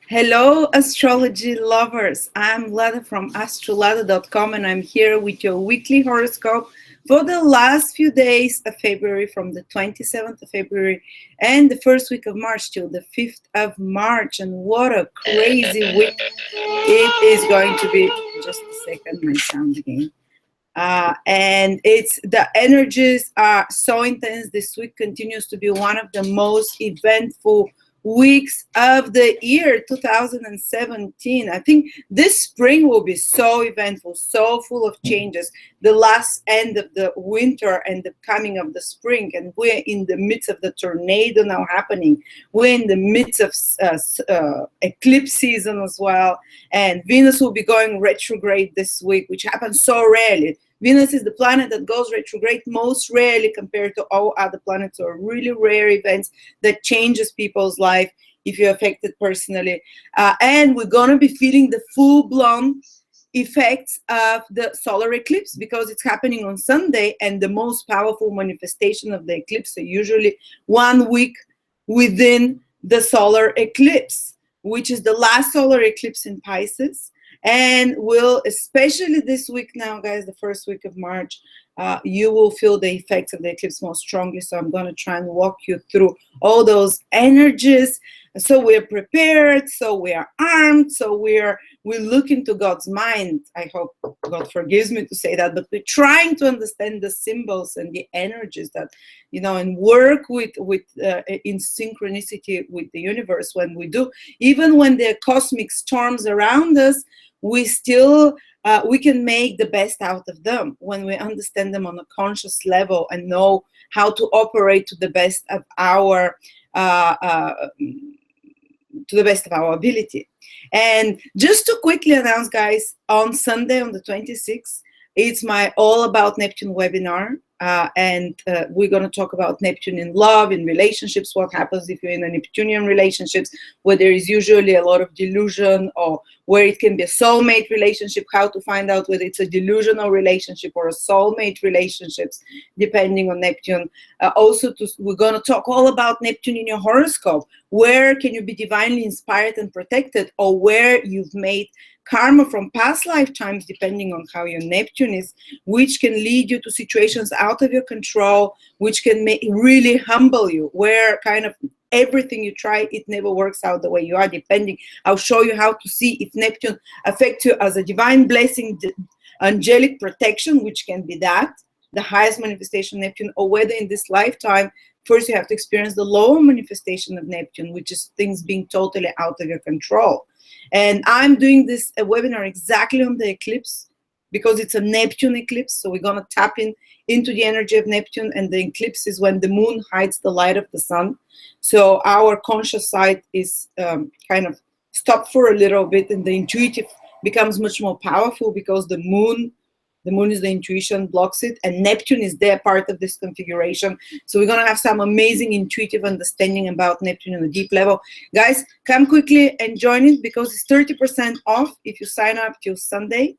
Hello, astrology lovers. I'm Lada from astrolada.com, and I'm here with your weekly horoscope for the last few days of February, from the 27th of February and the first week of March till the 5th of March. And what a crazy week it is going to be. Just a second, my sound again. And it's the energies are so intense. This week continues to be one of the most eventful weeks of the year 2017. I think this spring will be so eventful, so full of changes. The last end of the winter and the coming of the spring, and we're in the midst of the tornado now happening. We're in the midst of eclipse season as well, and Venus will be going retrograde this week, which happens so rarely. Venus is the planet that goes retrograde most rarely compared to all other planets, or really rare events that changes people's life if you're affected personally. And we're going to be feeling the full-blown effects of the solar eclipse because it's happening on Sunday, and the most powerful manifestation of the eclipse are usually 1 week within the solar eclipse, which is the last solar eclipse in Pisces. And will, especially this week now, guys, the first week of March, you will feel the effects of the eclipse most strongly. So I'm going to try and walk you through all those energies, so we're prepared, so we are armed, so we look into God's mind. I hope God forgives me to say that, but we're trying to understand the symbols and the energies that, and work with in synchronicity with the universe. When we do, even when there are cosmic storms around us, we still we can make the best out of them when we understand them on a conscious level and know how to operate to the best of our ability. And just to quickly announce, guys, on Sunday, on the 26th, it's my All About Neptune webinar. And we're going to talk about Neptune in love, in relationships, what happens if you're in a Neptunian relationships, where there is usually a lot of delusion, or where it can be a soulmate relationship, how to find out whether it's a delusional relationship or a soulmate relationships, depending on Neptune. We're going to talk all about Neptune in your horoscope. Where can you be divinely inspired and protected, or where you've made karma from past lifetimes, depending on how your Neptune is, which can lead you to situations out of your control, which can really humble you, where kind of everything you try, it never works out the way you are, depending. I'll show you how to see if Neptune affects you as a divine blessing, angelic protection, which can be that, the highest manifestation of Neptune, or whether in this lifetime, first you have to experience the lower manifestation of Neptune, which is things being totally out of your control. And I'm doing this webinar exactly on the eclipse because it's a Neptune eclipse. So we're going to tap into the energy of Neptune, and the eclipse is when the moon hides the light of the sun. So our conscious side is kind of stopped for a little bit, and the intuitive becomes much more powerful because the moon is the intuition, blocks it, and Neptune is their part of this configuration. So we're going to have some amazing intuitive understanding about Neptune on a deep level. Guys, come quickly and join it because it's 30% off if you sign up till Sunday.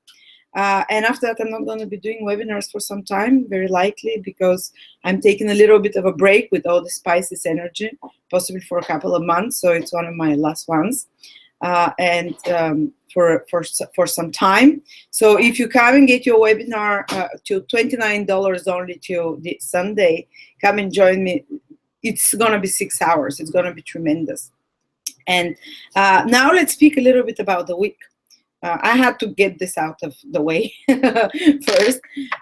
And after that, I'm not going to be doing webinars for some time, very likely, because I'm taking a little bit of a break with all the Pisces energy, possibly for a couple of months. So it's one of my last ones. For some time. So if you come and get your webinar till $29 only till the Sunday, come and join me. It's going to be 6 hours. It's going to be tremendous. And now let's speak a little bit about the week. I had to get this out of the way first,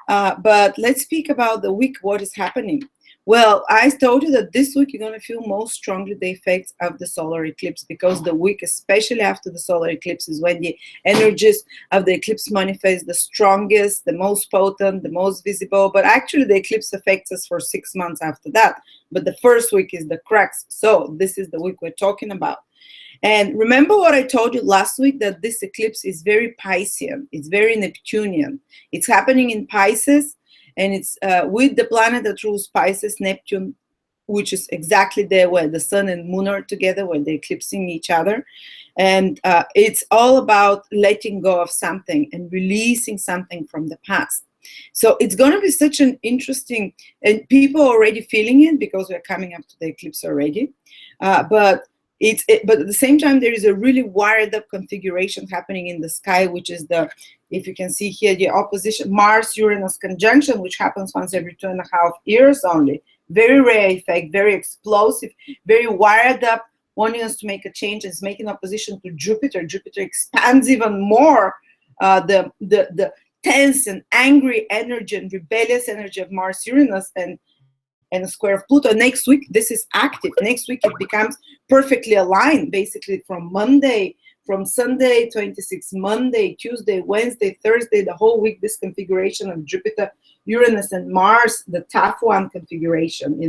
but let's speak about the week, what is happening. Well, I told you that this week you're going to feel most strongly the effects of the solar eclipse, because the week, especially after the solar eclipse, is when the energies of the eclipse manifest the strongest, the most potent, the most visible. But actually, the eclipse affects us for 6 months after that. But the first week is the crux. So this is the week we're talking about. And remember what I told you last week, that this eclipse is very Piscean. It's very Neptunian. It's happening in Pisces. And it's with the planet that rules Pisces, Neptune, which is exactly there where the sun and moon are together, where they're eclipsing each other. And it's all about letting go of something and releasing something from the past. So it's going to be such an interesting, and people are already feeling it because we're coming up to the eclipse already. But But at the same time, there is a really wired up configuration happening in the sky, which is if you can see here, the opposition Mars-Uranus conjunction, which happens once every 2.5 years only. Very rare effect, very explosive, very wired up, wanting us to make a change. It's making opposition to Jupiter. Jupiter expands even more the tense and angry energy and rebellious energy of Mars-Uranus and a square of Pluto. Next week, this is active. Next week, it becomes perfectly aligned, basically from Sunday, 26, Monday, Tuesday, Wednesday, Thursday, the whole week, this configuration of Jupiter, Uranus, and Mars, the tough one configuration,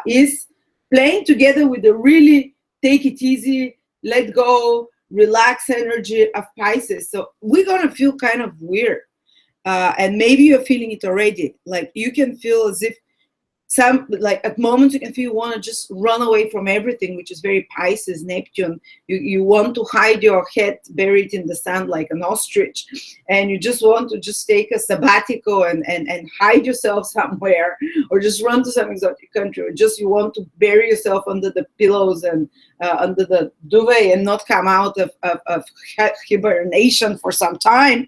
is playing together with the really take it easy, let go, relax energy of Pisces. So we're going to feel kind of weird. And maybe you're feeling it already. Like you can feel as if at moments you can feel you want to just run away from everything, which is very Pisces, Neptune. You want to hide your head buried in the sand like an ostrich, and you just want to just take a sabbatical and hide yourself somewhere, or just run to some exotic country, or just you want to bury yourself under the pillows and under the duvet and not come out of hibernation for some time.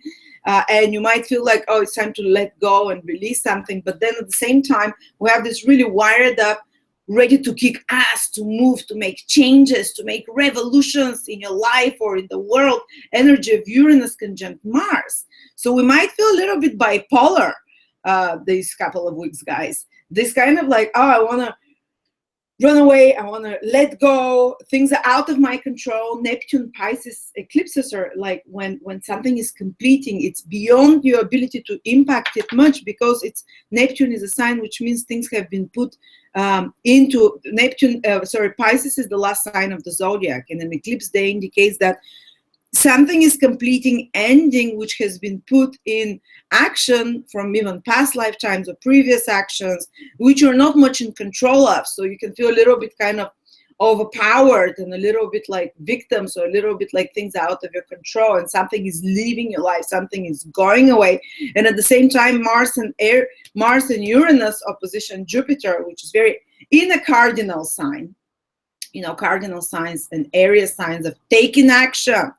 And you might feel like, oh, it's time to let go and release something. But then at the same time, we have this really wired up, ready to kick ass, to move, to make changes, to make revolutions in your life or in the world, energy of Uranus conjunct Mars. So we might feel a little bit bipolar these couple of weeks, guys. This kind of like, oh, I want to run away, I want to let go, things are out of my control. Neptune, Pisces, eclipses are like when something is completing, it's beyond your ability to impact it much, because Neptune is a sign which means things have been put into Neptune. Pisces is the last sign of the zodiac, and an eclipse day indicates that something is completing, ending, which has been put in action from even past lifetimes or previous actions, which you're not much in control of. So you can feel a little bit kind of overpowered and a little bit like victims, or a little bit like things out of your control, and something is leaving your life, something is going away. And at the same time, Mars and Uranus opposition Jupiter, which is very in a cardinal sign. Cardinal signs and area signs of taking action.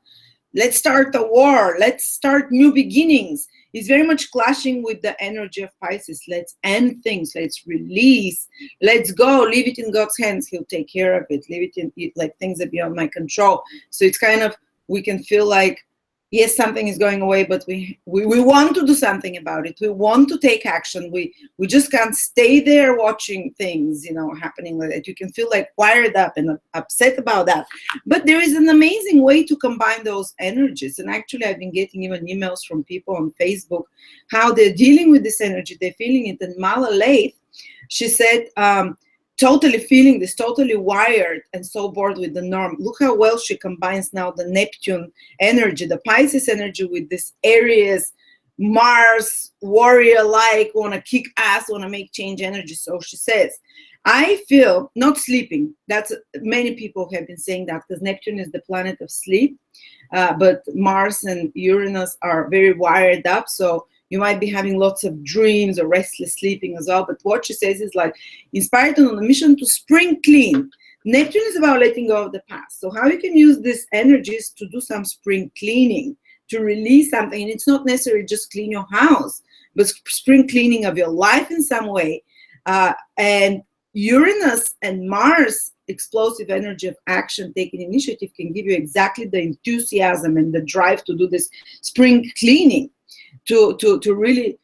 Let's start a war. Let's start new beginnings. It's very much clashing with the energy of Pisces. Let's end things. Let's release. Let's go. Leave it in God's hands. He'll take care of it. Leave it in like things that are beyond my control. So it's kind of, we can feel like, yes, something is going away, but we want to do something about it. We want to take action. We just can't stay there watching things, happening like that. You can feel like wired up and upset about that. But there is an amazing way to combine those energies. And actually, I've been getting even emails from people on Facebook, how they're dealing with this energy. They're feeling it. And Mala Laith, she said, totally feeling this, totally wired and so bored with the norm. Look how well she combines now the Neptune energy, the Pisces energy, with this Aries, Mars, warrior-like, want to kick ass, want to make change energy. So she says, I feel not sleeping. That's many people have been saying that, because Neptune is the planet of sleep, but Mars and Uranus are very wired up. So you might be having lots of dreams or restless sleeping as well. But what she says is like, inspired and on a mission to spring clean. Neptune is about letting go of the past. So how you can use these energies to do some spring cleaning, to release something. And it's not necessarily just clean your house, but spring cleaning of your life in some way. And Uranus and Mars, explosive energy of action, taking initiative, can give you exactly the enthusiasm and the drive to do this spring cleaning. To really,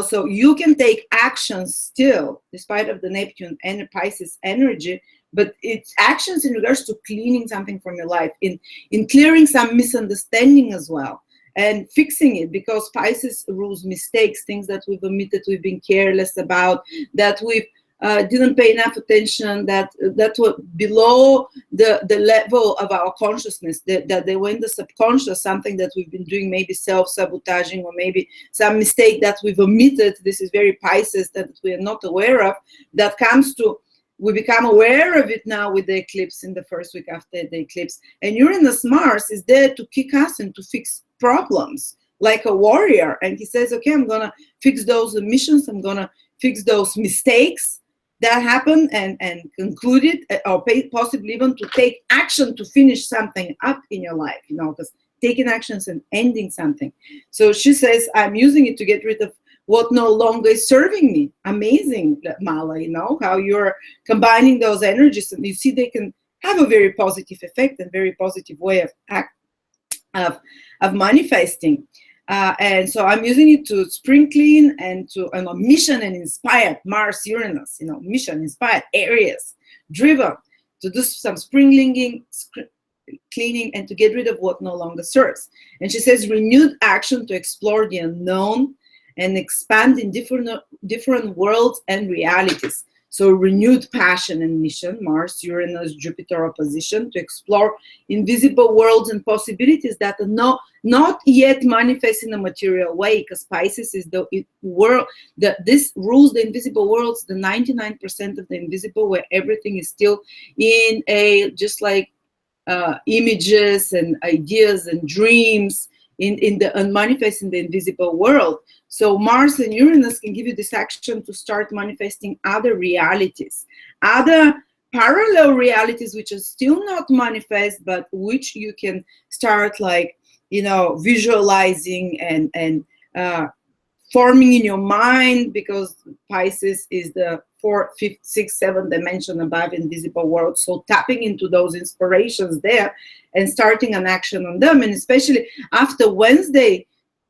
so you can take action still, despite of the Neptune and Pisces energy, but it's actions in regards to cleaning something from your life, in clearing some misunderstanding as well, and fixing it, because Pisces rules mistakes, things that we've omitted, we've been careless about, that we've didn't pay enough attention, that were below the level of our consciousness, that they were in the subconscious, something that we've been doing, maybe self-sabotaging, or maybe some mistake that we've omitted. This is very Pisces, that we are not aware of, that comes to, we become aware of it now with the eclipse in the first week after the eclipse. And Uranus Mars is there to kick us and to fix problems, like a warrior. And he says, okay, I'm gonna fix those omissions, I'm gonna fix those mistakes, that happen and conclude it, or possibly even to take action to finish something up in your life, you know, because taking actions and ending something. So she says, I'm using it to get rid of what no longer is serving me. Amazing, Mala, you know, how you're combining those energies, and you see they can have a very positive effect and very positive way of manifesting. And so I'm using it to spring clean and to mission and inspired Mars, Uranus, you know, mission, inspired, Aries, driven to do some spring cleaning and to get rid of what no longer serves. And she says renewed action to explore the unknown and expand in different worlds and realities. So renewed passion and mission, Mars, Uranus, Jupiter opposition, to explore invisible worlds and possibilities that are not yet manifest in a material way, because Pisces is the world that this rules the invisible worlds, the 99% of the invisible, where everything is still in a just like images and ideas and dreams in the unmanifest in the invisible world. So Mars and Uranus can give you this action to start manifesting other realities, other parallel realities which are still not manifest, but which you can start like, you know, visualizing and forming in your mind, because Pisces is the 4th, 5th, 6th, 7th dimension above invisible world. So tapping into those inspirations there and starting an action on them, and especially after Wednesday,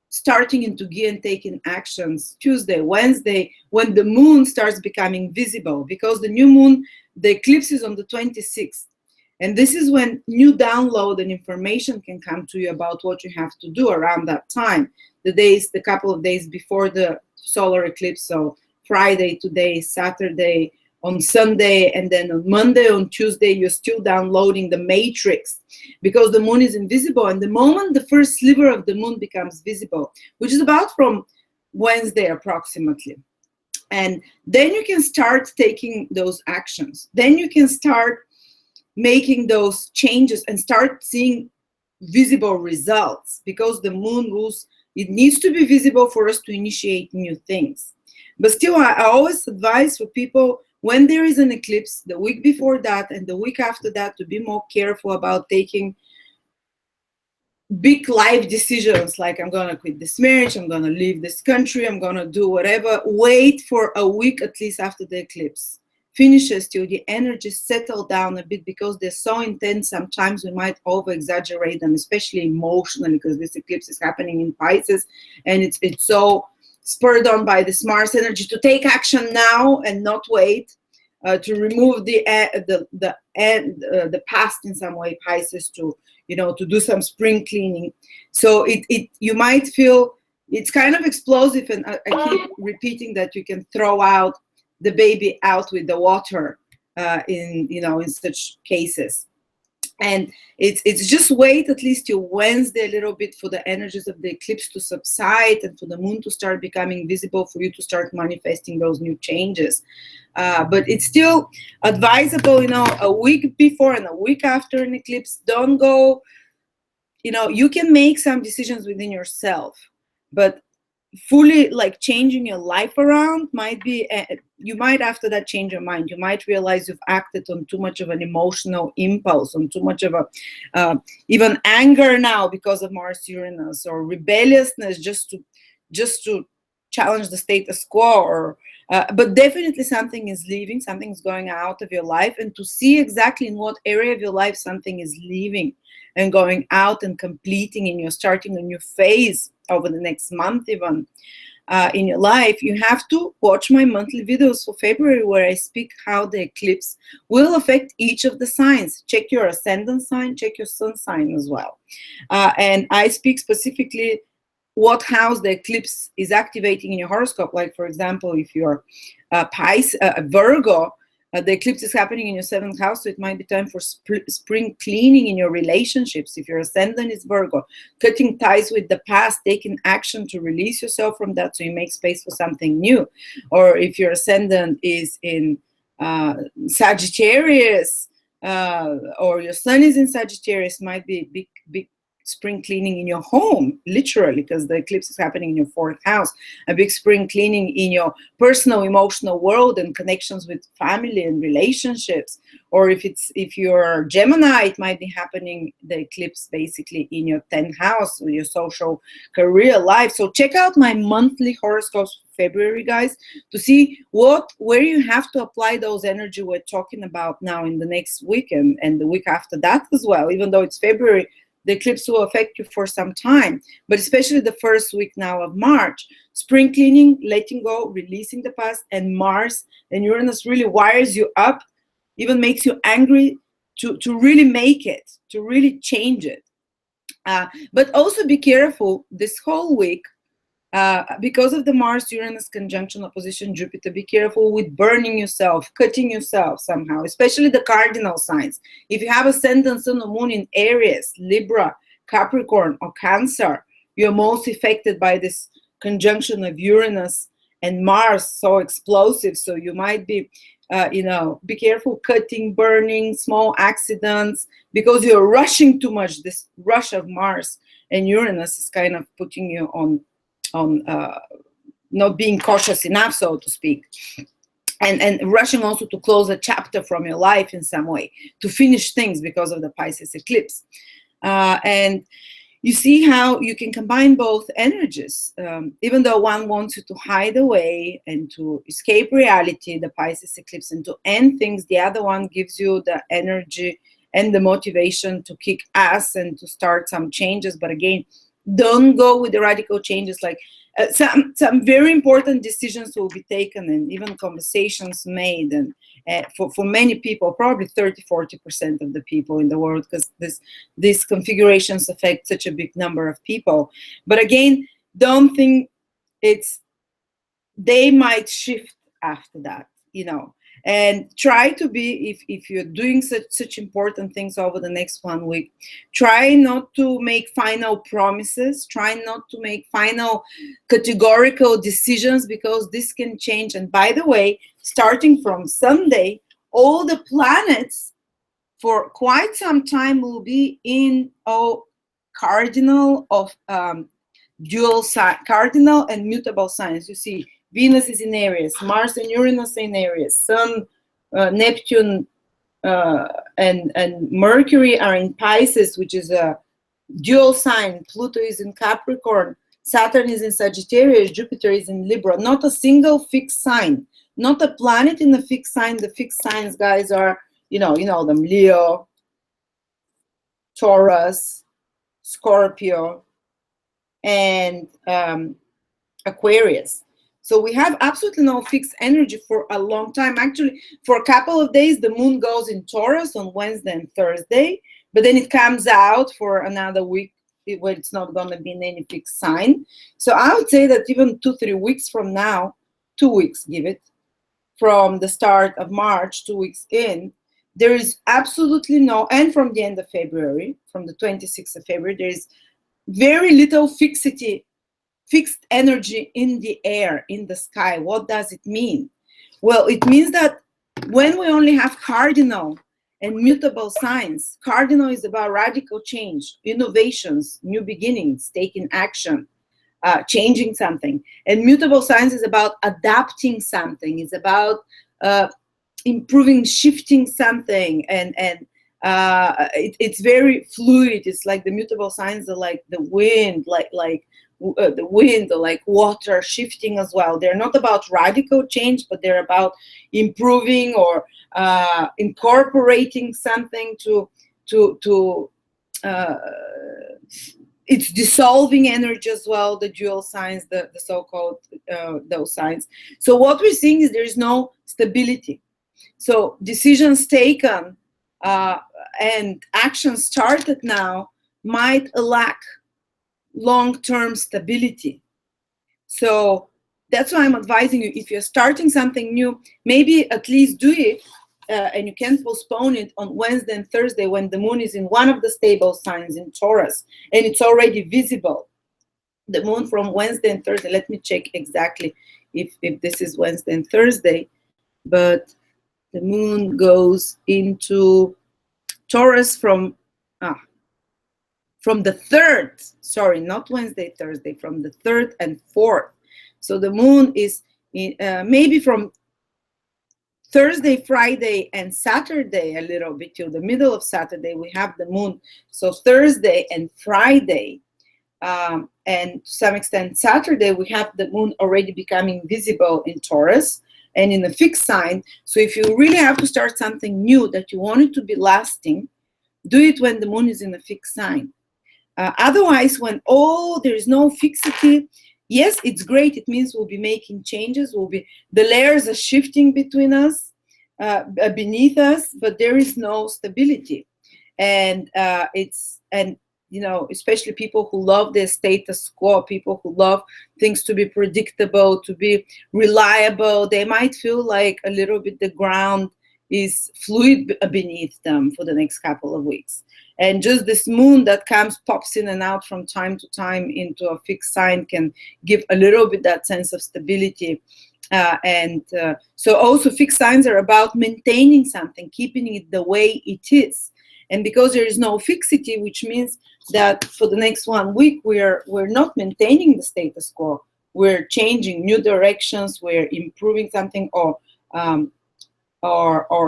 starting into gear and taking actions. Tuesday, Wednesday, when the moon starts becoming visible, because the new moon, the eclipse is on the 26th. And this is when new download and information can come to you about what you have to do around that time. The couple of days before the solar eclipse. So Friday, today, Saturday, on Sunday, and then on Monday, on Tuesday, you're still downloading the matrix, because the moon is invisible. And the moment the first sliver of the moon becomes visible, which is about from Wednesday approximately, and then you can start taking those actions. Then you can start making those changes and start seeing visible results, because the moon rules, it needs to be visible for us to initiate new things. But still, I always advise for people, when there is an eclipse, the week before that and the week after that, to be more careful about taking big life decisions, like I'm going to quit this marriage, I'm going to leave this country, I'm going to do whatever. Wait for a week at least after the eclipse finishes till the energies settle down a bit, because they're so intense. Sometimes we might over exaggerate them, especially emotionally, because this eclipse is happening in Pisces, and it's so spurred on by this Mars energy to take action now and not wait, to remove the past in some way, Pisces, to, you know, to do some spring cleaning. So you might feel it's kind of explosive, and I keep repeating that you can throw out the baby out with the water in such cases. And it's just wait at least till Wednesday a little bit for the energies of the eclipse to subside and for the moon to start becoming visible, for you to start manifesting those new changes. But it's still advisable, you know, a week before and a week after an eclipse. Don't go, you know, you can make some decisions within yourself, but fully like changing your life around might be, you might after that change your mind. You might realize you've acted on too much of an emotional impulse, on too much of a even anger now because of Mars Uranus, or rebelliousness just to challenge the status quo, or but definitely something is leaving, something's going out of your life, and to see exactly in what area of your life something is leaving and going out and completing, and you're starting a new phase over the next month even in your life. You have to watch my monthly videos for February, where I speak how the eclipse will affect each of the signs. Check your ascendant sign, check your sun sign as well. And I speak specifically what house the eclipse is activating in your horoscope. Like, for example, if you're Pisces, Virgo, the eclipse is happening in your 7th house, so it might be time for spring cleaning in your relationships. If your ascendant is Virgo, cutting ties with the past, taking action to release yourself from that so you make space for something new. Or if your ascendant is in Sagittarius, or your sun is in Sagittarius, might be big spring cleaning in your home, literally, because the eclipse is happening in your 4th house. A big spring cleaning in your personal, emotional world and connections with family and relationships. Or if you're Gemini, it might be happening, the eclipse, basically in your 10th house with your social career life. So check out my monthly horoscopes for February, guys, to see where you have to apply those energy we're talking about now in the next week and the week after that as well. Even though it's February, the eclipse will affect you for some time, but especially the first week now of March. Spring cleaning, letting go, releasing the past, and Mars and Uranus really wires you up, even makes you angry to really make it, to really change it. But also be careful this whole week, because of the Mars-Uranus conjunction opposition Jupiter. Be careful with burning yourself, cutting yourself somehow, especially the cardinal signs. If you have ascendant Sun or Moon in Aries, Libra, Capricorn, or Cancer, you're most affected by this conjunction of Uranus and Mars, so explosive. So you might be, be careful cutting, burning, small accidents, because you're rushing too much. This rush of Mars and Uranus is kind of putting you on not being cautious enough, so to speak, and rushing also to close a chapter from your life in some way, to finish things because of the Pisces eclipse. And you see how you can combine both energies. Even though one wants you to hide away and to escape reality, the Pisces eclipse, and to end things, the other one gives you the energy and the motivation to kick ass and to start some changes. But again, don't go with the radical changes. Like some very important decisions will be taken, and even conversations made, and for many people, probably 30-40% of the people in the world, because these configurations affect such a big number of people. But again, don't think they might shift after that, and try to be, if you're doing such important things over the next 1 week, try not to make final promises, try not to make final categorical decisions, because this can change. And by the way, starting from Sunday, all the planets for quite some time will be in cardinal of dual sign, cardinal and mutable signs. You see, Venus is in Aries, Mars and Uranus in Aries, Sun, Neptune, and Mercury are in Pisces, which is a dual sign. Pluto is in Capricorn, Saturn is in Sagittarius, Jupiter is in Libra. Not a single fixed sign, not a planet in a fixed sign. The fixed signs, guys, are, you know them: Leo, Taurus, Scorpio, and Aquarius. So we have absolutely no fixed energy for a long time. Actually, for a couple of days, the moon goes in Taurus on Wednesday and Thursday, but then it comes out for another week where it's not going to be in any fixed sign. So I would say that even 2-3 weeks from now, 2 weeks, give it, from the start of March, 2 weeks in, there is absolutely no, and from the end of February, from the 26th of February, there is very little fixed energy in the air, in the sky. What does it mean? Well, it means that when we only have cardinal and mutable signs, cardinal is about radical change, innovations, new beginnings, taking action, changing something. And mutable signs is about adapting something, it's about improving, shifting something, and it's very fluid. It's like the mutable signs are like the wind, like the wind, or like water shifting as well. They're not about radical change, but they're about improving or incorporating something to it's dissolving energy as well, the dual signs, the so-called those signs. So what we're seeing is there's no stability. So decisions taken and actions started now might lack long-term stability. So that's why I'm advising you, if you're starting something new, maybe at least do it, and you can postpone it on Wednesday and Thursday when the moon is in one of the stable signs in Taurus, and it's already visible. The moon from Wednesday and Thursday, let me check exactly if this is Wednesday and Thursday, but the moon goes into Taurus from, from the 3rd, sorry, not Wednesday, Thursday, from the 3rd and 4th. So the moon is in, maybe from Thursday, Friday, and Saturday, a little bit till the middle of Saturday, we have the moon. So Thursday and Friday, and to some extent Saturday, we have the moon already becoming visible in Taurus and in a fixed sign. So if you really have to start something new that you want it to be lasting, do it when the moon is in a fixed sign. Otherwise, when there is no fixity, yes, it's great. It means we'll be making changes. The layers are shifting between us, beneath us, but there is no stability. And especially people who love their status quo, people who love things to be predictable, to be reliable, they might feel like a little bit the ground is fluid beneath them for the next couple of weeks. And just this moon that pops in and out from time to time into a fixed sign can give a little bit that sense of stability. So also fixed signs are about maintaining something, keeping it the way it is. And because there is no fixity, which means that for the next 1 week, we're not maintaining the status quo. We're changing new directions, we're improving something, or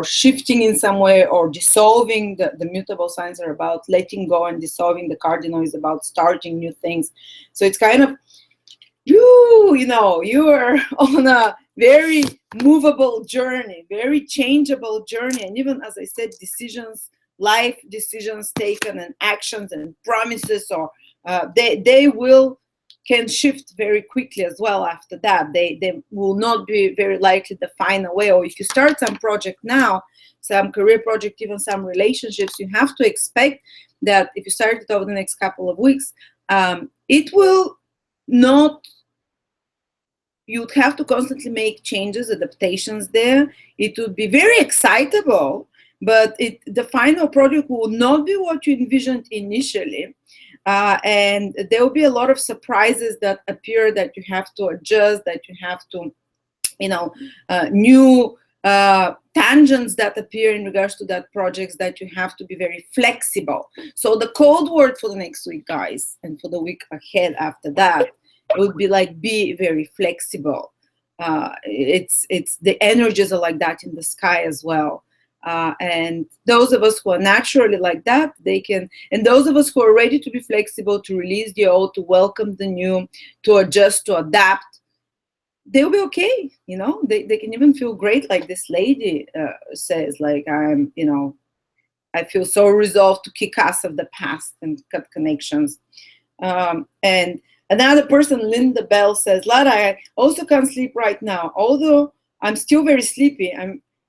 shifting in some way, or dissolving. The mutable signs are about letting go and dissolving. The cardinal is about starting new things. So it's kind of, you are on a very movable journey, very changeable journey. And even, as I said, life decisions taken and actions and promises, or they can shift very quickly as well after that. They will not be very likely the final way. Or if you start some project now, some career project, even some relationships, you have to expect that if you start it over the next couple of weeks, it will not, you'd have to constantly make changes, adaptations there. It would be very excitable, but the final product will not be what you envisioned initially. And there will be a lot of surprises that appear, that you have to adjust, that you have to, new tangents that appear in regards to that projects, that you have to be very flexible. So the code word for the next week, guys, and for the week ahead after that, it would be like, be very flexible. It's the energies are like that in the sky as well. And those of us who are naturally like that, they can, and those of us who are ready to be flexible, to release the old, to welcome the new, to adjust, to adapt, they'll be okay. They can even feel great, like this lady says, like, I feel so resolved to kick ass of the past and cut connections. And another person, Linda Bell, says, Lada, I also can't sleep right now, although I'm still very sleepy.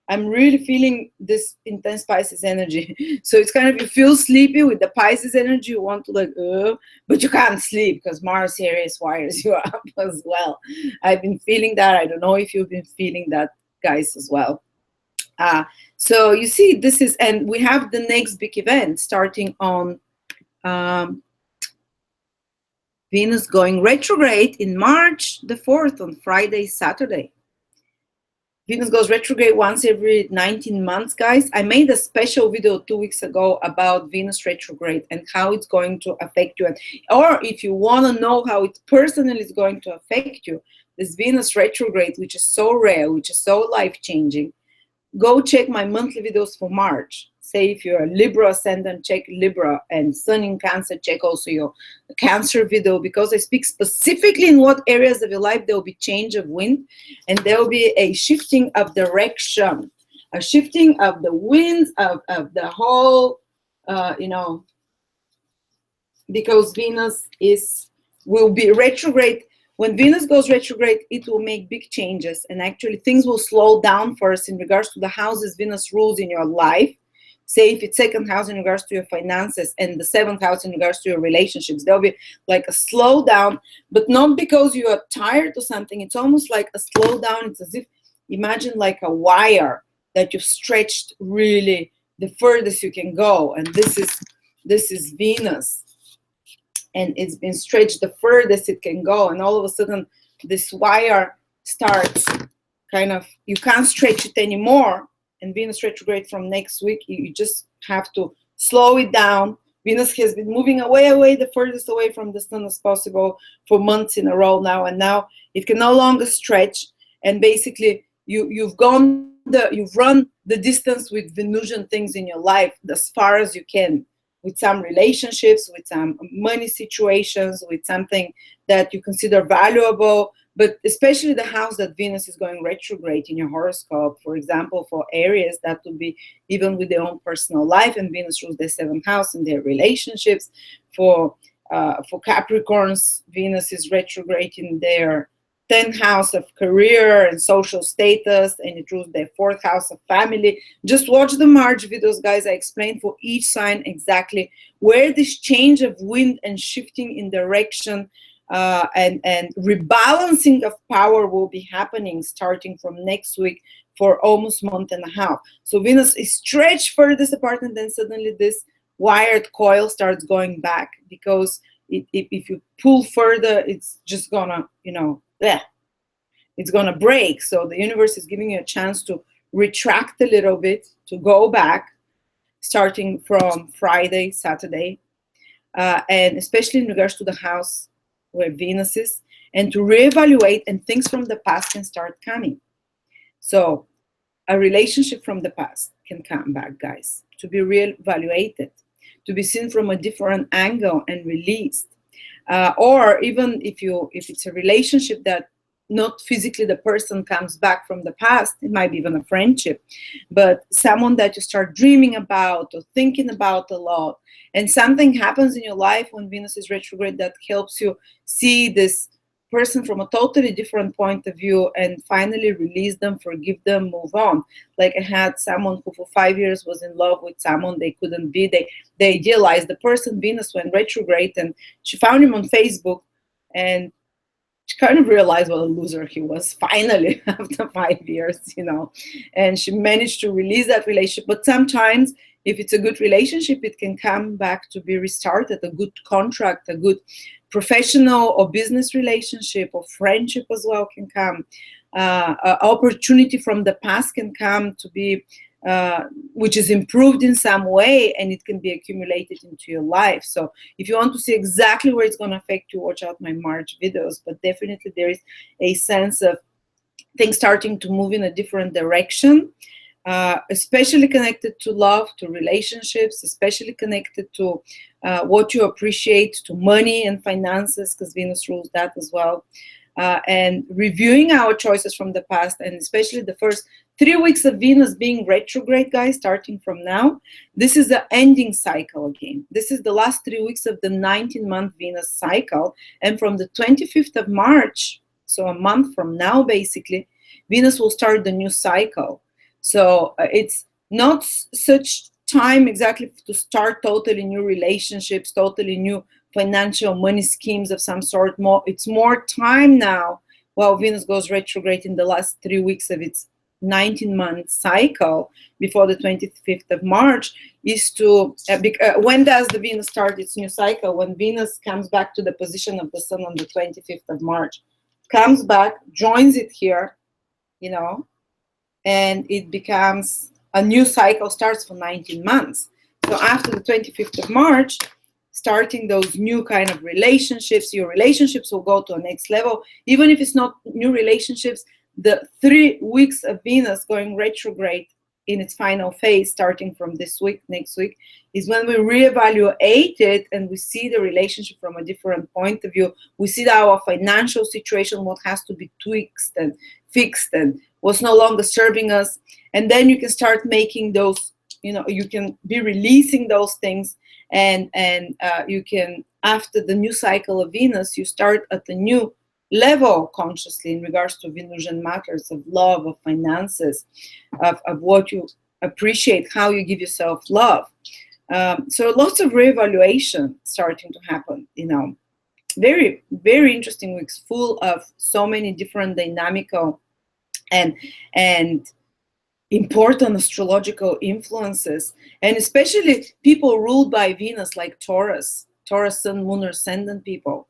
I'm really feeling this intense Pisces energy. So it's kind of, you feel sleepy with the Pisces energy, you want to but you can't sleep because Mars Aries wires you up as well. I've been feeling that. I don't know if you've been feeling that, guys, as well. So you see, this is, and we have the next big event starting on Venus going retrograde in March the 4th, on Friday, Saturday. Venus goes retrograde once every 19 months, guys. I made a special video 2 weeks ago about Venus retrograde and how it's going to affect you. Or if you want to know how it personally is going to affect you, this Venus retrograde, which is so rare, which is so life-changing, go check my monthly videos for March. Say if you're a Libra ascendant, check Libra, and Sun in Cancer, check also your Cancer video, because I speak specifically in what areas of your life there will be change of wind, and there will be a shifting of direction, a shifting of the winds of the whole, because Venus will be retrograde. When Venus goes retrograde, it will make big changes, and actually things will slow down for us in regards to the houses Venus rules in your life. Say if it's 2nd house in regards to your finances and the 7th house in regards to your relationships, there'll be like a slowdown, but not because you are tired or something. It's almost like a slowdown. It's as if, imagine like a wire that you've stretched really the furthest you can go, and this is Venus, and it's been stretched the furthest it can go, and all of a sudden this wire starts kind of, you can't stretch it anymore. And Venus retrograde from next week, you just have to slow it down, Venus has been moving away, the furthest away from the sun as possible for months in a row now, and now it can no longer stretch. And basically, you've run the distance with Venusian things in your life as far as you can, with some relationships, with some money situations, with something that you consider valuable. But especially the house that Venus is going retrograde in your horoscope, for example, for Aries, that would be even with their own personal life, and Venus rules their seventh house in their relationships. For Capricorns, Venus is retrograde in their 10th house of career and social status, and it rules their fourth house of family. Just watch the March videos, guys. I explained for each sign exactly where this change of wind and shifting in direction and rebalancing of power will be happening starting from next week for almost a month and a half. So Venus is stretched furthest apart, and then suddenly this wired coil starts going back, because if you pull further, it's just gonna, it's gonna break. So the universe is giving you a chance to retract a little bit, to go back, starting from Friday, Saturday, and especially in regards to the house where Venus is, and to reevaluate, and things from the past can start coming. So a relationship from the past can come back, guys, to be reevaluated, to be seen from a different angle and released. Or even if it's a relationship that not physically the person comes back from the past, it might be even a friendship, but someone that you start dreaming about or thinking about a lot, and something happens in your life when Venus is retrograde that helps you see this person from a totally different point of view, and finally release them, forgive them, move on. Like I had someone who for 5 years was in love with someone they couldn't be. They idealized the person. Venus went retrograde, and she found him on Facebook, and she kind of realized what a loser he was finally after 5 years, and she managed to release that relationship. But sometimes if it's a good relationship, it can come back to be restarted, a good contract, a good professional or business relationship, or friendship as well can come. Opportunity from the past can come to be, which is improved in some way, and it can be accumulated into your life. So if you want to see exactly where it's going to affect you, watch out my March videos. But definitely there is a sense of things starting to move in a different direction, especially connected to love, to relationships, especially connected to what you appreciate, to money and finances, because Venus rules that as well. And reviewing our choices from the past, and especially the first 3 weeks of Venus being retrograde, guys, starting from now. This is the ending cycle again. This is the last 3 weeks of the 19-month Venus cycle. And from the 25th of March, so a month from now, basically, Venus will start the new cycle. So it's not such time exactly to start totally new relationships, totally new financial money schemes of some sort. It's more time now, while Venus goes retrograde in the last 3 weeks of its 19-month cycle before the 25th of March, is to when does the Venus start its new cycle? When Venus comes back to the position of the sun on the 25th of March, comes back, joins it here, and it becomes a new cycle, starts for 19 months. So after the 25th of March, starting those new kind of relationships, your relationships will go to a next level. Even if it's not new relationships, the 3 weeks of Venus going retrograde in its final phase, starting from this week, next week, is when we reevaluate it and we see the relationship from a different point of view. We see our financial situation, what has to be tweaked and fixed and what's no longer serving us. And then you can start making those, you can be releasing those things, and you can, after the new cycle of Venus, you start at the new level consciously in regards to Venusian matters of love, of finances, of what you appreciate, how you give yourself love. So lots of reevaluation starting to happen, very, very interesting weeks, full of so many different dynamical and important astrological influences, and especially people ruled by Venus, like Taurus, Sun, Moon, or Ascendant people,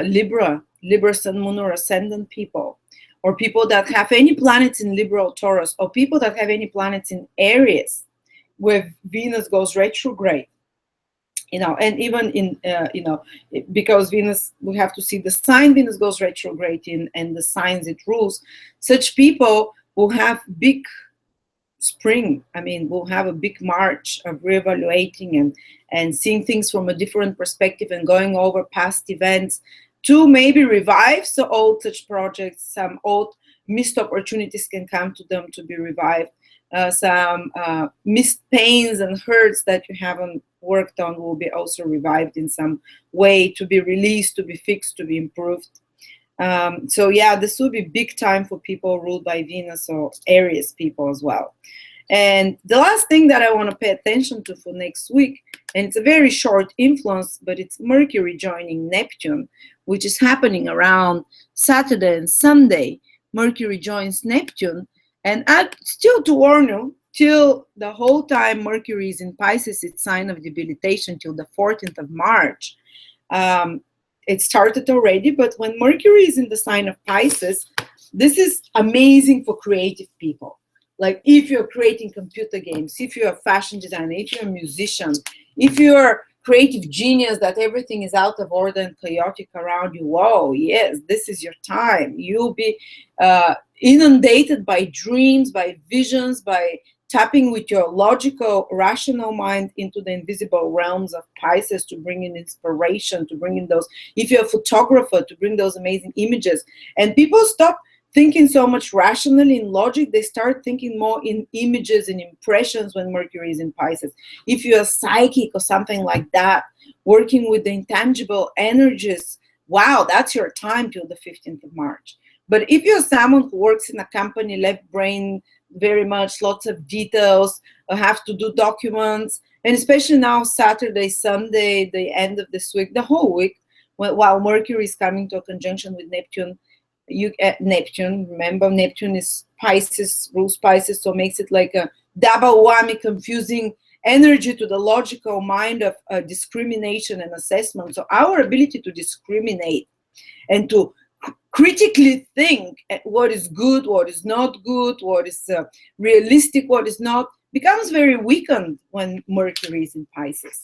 Libra, Sun, Moon, or Ascendant people, or people that have any planets in Libra or Taurus, or people that have any planets in Aries, where Venus goes retrograde. And even in because Venus, we have to see the sign Venus goes retrograde in and the signs it rules. Such people will have big spring. I mean, we'll have a big march of reevaluating and seeing things from a different perspective and going over past events to maybe revive so old such projects. Some old missed opportunities can come to them to be revived. Some missed pains and hurts that you haven't worked on will be also revived in some way, to be released, to be fixed, to be improved. So yeah, this will be big time for people ruled by Venus or Aries people as well. And the last thing that I want to pay attention to for next week, and it's a very short influence, but it's Mercury joining Neptune, which is happening around Saturday and Sunday. Mercury joins Neptune. And still to warn you, till the whole time Mercury is in Pisces, it's sign of debilitation till the 14th of March. It started already, but when Mercury is in the sign of Pisces, this is amazing for creative people. Like if you're creating computer games, if you're a fashion designer, if you're a musician, if you're creative genius that everything is out of order and chaotic around you, whoa, yes, this is your time. You'll be inundated by dreams, by visions, by tapping with your logical, rational mind into the invisible realms of Pisces to bring in inspiration, to bring in those, if you're a photographer, to bring those amazing images. And people stop thinking so much rationally in logic, they start thinking more in images and impressions when Mercury is in Pisces. If you're a psychic or something like that, working with the intangible energies, wow, that's your time till the 15th of March. But if you're someone who works in a company, left brain, very much, lots of details, have to do documents, and especially now Saturday, Sunday, the end of this week, the whole week, while Mercury is coming to a conjunction with Neptune, Neptune, remember, Neptune is Pisces, rules Pisces, so makes it like a double whammy, confusing energy to the logical mind of discrimination and assessment. So our ability to discriminate and to critically think what is good, what is not good, what is realistic, what is not, becomes very weakened when Mercury is in Pisces.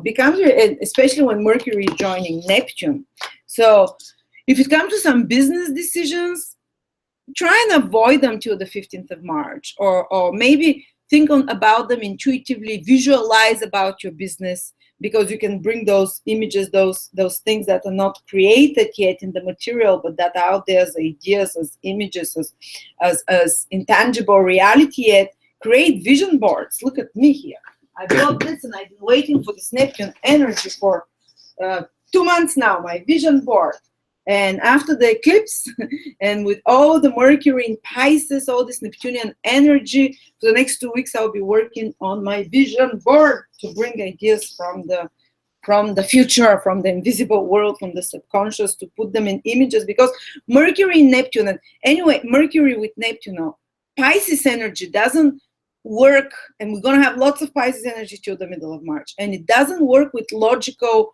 Becomes, especially when Mercury is joining Neptune. So if it comes to some business decisions, try and avoid them till the 15th of March, or maybe think about them intuitively, visualize about your business, because you can bring those images, those things that are not created yet in the material, but that are out there as ideas, as images, as intangible reality yet. Create vision boards. Look at me here. I built this and I've been waiting for this Neptune energy for 2 months now, my vision board. And after the eclipse, and with all the Mercury in Pisces, all this Neptunian energy, for the next 2 weeks, I'll be working on my vision board to bring ideas from the future, from the invisible world, from the subconscious, to put them in images, because Mercury in Neptune, and anyway, Mercury with Neptune, Pisces energy doesn't work, and we're going to have lots of Pisces energy till the middle of March, and it doesn't work with logical,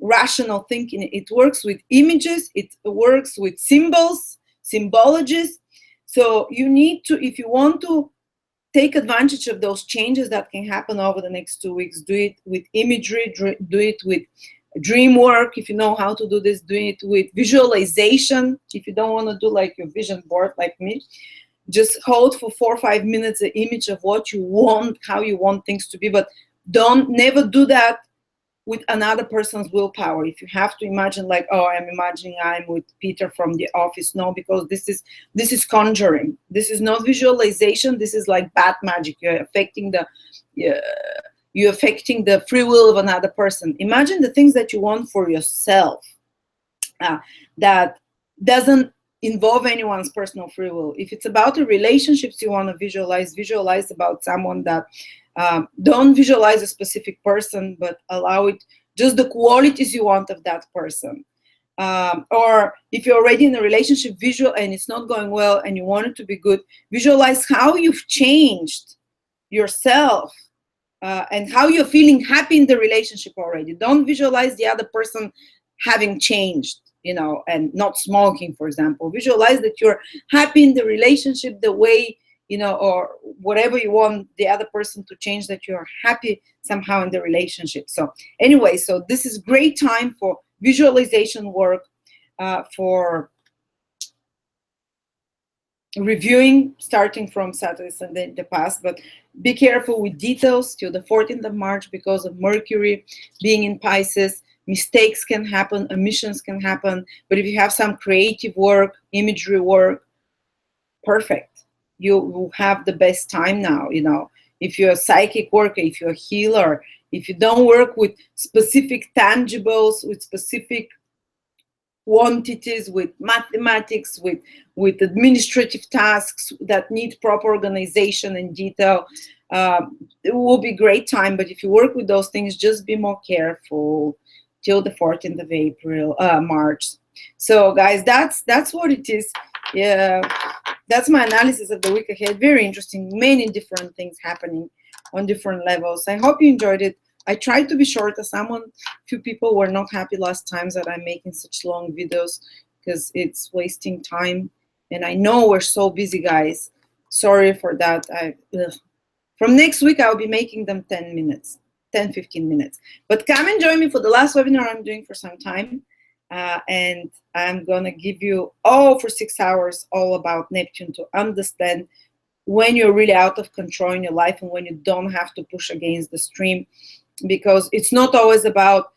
rational thinking. It works with images, it works with symbols, symbologies. So you need to, if you want to take advantage of those changes that can happen over the next 2 weeks, do it with imagery, do it with dream work. If you know how to do this, do it with visualization. If you don't want to do like your vision board like me, just hold for 4 or 5 minutes the image of what you want, how you want things to be, but never do that with another person's willpower. If you have to imagine like, oh, I'm imagining I'm with Peter from the office, no, because this is conjuring. This is not visualization. This is like bad magic. You're affecting the free will of another person. Imagine the things that you want for yourself that doesn't involve anyone's personal free will. If it's about the relationships you want to visualize about someone that don't visualize a specific person, but allow it just the qualities you want of that person. Or if you're already in a relationship, and it's not going well and you want it to be good, visualize how you've changed yourself and how you're feeling happy in the relationship already. Don't visualize the other person having changed, and not smoking, for example. Visualize that you're happy in the relationship the way or whatever you want the other person to change, that you're happy somehow in the relationship. So anyway, so this is great time for visualization work, for reviewing starting from Saturday, Sunday in the past, but be careful with details till the 14th of March because of Mercury being in Pisces. Mistakes can happen, omissions can happen, but if you have some creative work, imagery work, perfect. You will have the best time now. If you're a psychic worker, if you're a healer, if you don't work with specific tangibles, with specific quantities, with mathematics, with administrative tasks that need proper organization and detail, it will be great time. But if you work with those things, just be more careful till the 14th of March. So guys, that's what it is. Yeah, that's my analysis of the week ahead. Very interesting, many different things happening on different levels. I hope you enjoyed it. I tried to be short, as few people were not happy last times that I'm making such long videos because it's wasting time. And I know we're so busy, guys. Sorry for that. From next week, I'll be making them 10 minutes, 10, 15 minutes. But come and join me for the last webinar I'm doing for some time. And I'm going to give you for 6 hours all about Neptune to understand when you're really out of control in your life and when you don't have to push against the stream. Because it's not always about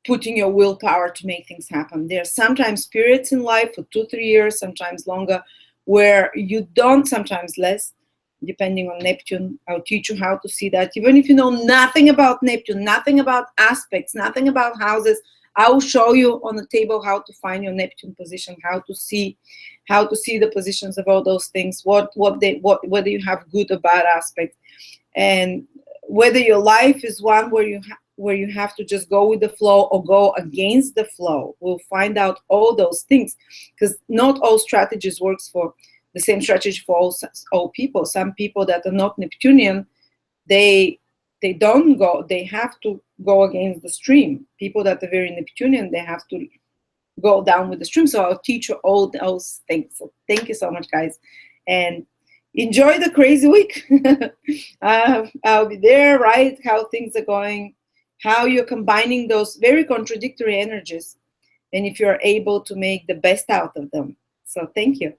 putting your willpower to make things happen. There are sometimes periods in life for 2-3 years, sometimes longer, where you don't, sometimes less, depending on Neptune. I'll teach you how to see that. Even if you know nothing about Neptune, nothing about aspects, nothing about houses, I will show you on the table how to find your Neptune position, how to see the positions of all those things, whether you have good or bad aspects, and whether your life is one where you have to just go with the flow or go against the flow. We'll find out all those things, because not all strategies works for the same strategy for all people. Some people that are not Neptunian, they don't go. They have to go against the stream. People that are very Neptunian, they have to go down with the stream. So I'll teach you all those things. So thank you so much, guys, and enjoy the crazy week. I'll be there, right? How things are going, how you're combining those very contradictory energies, and if you're able to make the best out of them. So thank you.